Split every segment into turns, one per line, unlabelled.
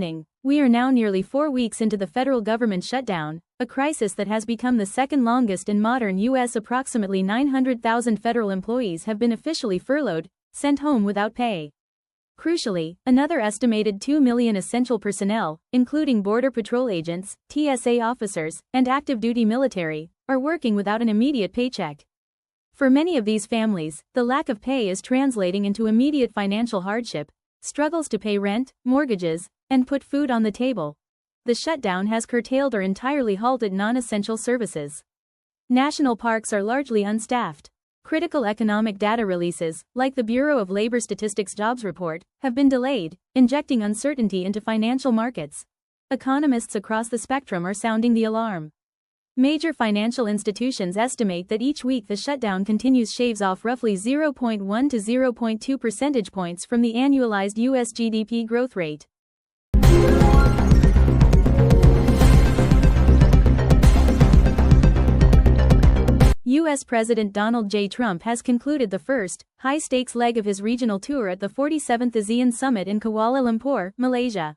evening. We are now nearly 4 weeks into the federal government shutdown, a crisis that has become the second longest in modern U.S. Approximately 900,000 federal employees have been officially furloughed, sent home without pay. Crucially, another estimated 2 million essential personnel, including Border Patrol agents, TSA officers, and active-duty military, are working without an immediate paycheck. For many of these families, the lack of pay is translating into immediate financial hardship, struggles to pay rent, mortgages, and put food on the table. The shutdown has curtailed or entirely halted non-essential services. National parks are largely unstaffed. Critical economic data releases, like the Bureau of Labor Statistics Jobs Report, have been delayed, injecting uncertainty into financial markets. Economists across the spectrum are sounding the alarm. Major financial institutions estimate that each week the shutdown continues shaves off roughly 0.1 to 0.2 percentage points from the annualized U.S. GDP growth rate. U.S. President Donald J. Trump has concluded the first, high-stakes leg of his regional tour at the 47th ASEAN Summit in Kuala Lumpur, Malaysia.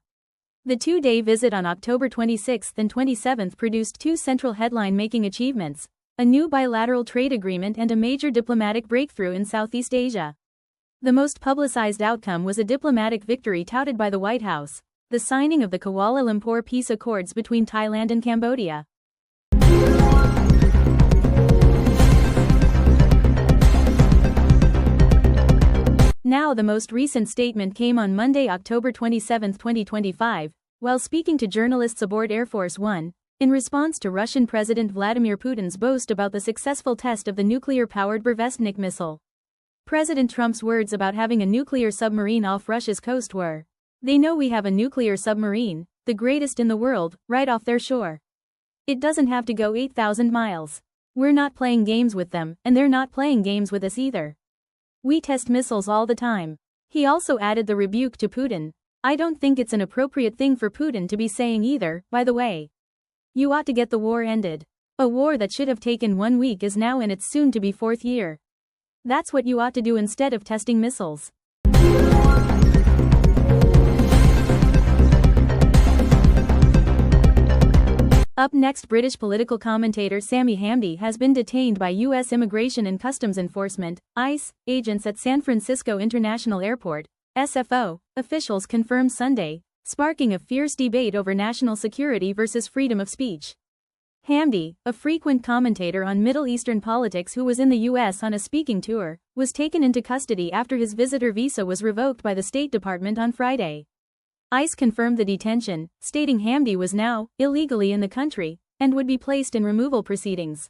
The two-day visit on October 26 and 27 produced two central headline-making achievements: a new bilateral trade agreement and a major diplomatic breakthrough in Southeast Asia. The most publicized outcome was a diplomatic victory touted by the White House: the signing of the Kuala Lumpur peace accords between Thailand and Cambodia. Now, the most recent statement came on Monday, October 27, 2025, while speaking to journalists aboard Air Force One, in response to Russian President Vladimir Putin's boast about the successful test of the nuclear-powered Burevestnik missile. President Trump's words about having a nuclear submarine off Russia's coast were, "They know we have a nuclear submarine, the greatest in the world, right off their shore. It doesn't have to go 8,000 miles. We're not playing games with them, and they're not playing games with us either. We test missiles all the time." He also added the rebuke to Putin: "I don't think it's an appropriate thing for Putin to be saying either, by the way. You ought to get the war ended. A war that should have taken 1 week is now in its soon-to-be 4th year. That's what you ought to do instead of testing missiles." Up next, British political commentator Sammy Hamdy has been detained by U.S. Immigration and Customs Enforcement, ICE, agents at San Francisco International Airport, SFO, officials confirmed Sunday, sparking a fierce debate over national security versus freedom of speech. Hamdy, a frequent commentator on Middle Eastern politics who was in the U.S. on a speaking tour, was taken into custody after his visitor visa was revoked by the State Department on Friday. ICE confirmed the detention, stating Hamdy was now illegally in the country and would be placed in removal proceedings.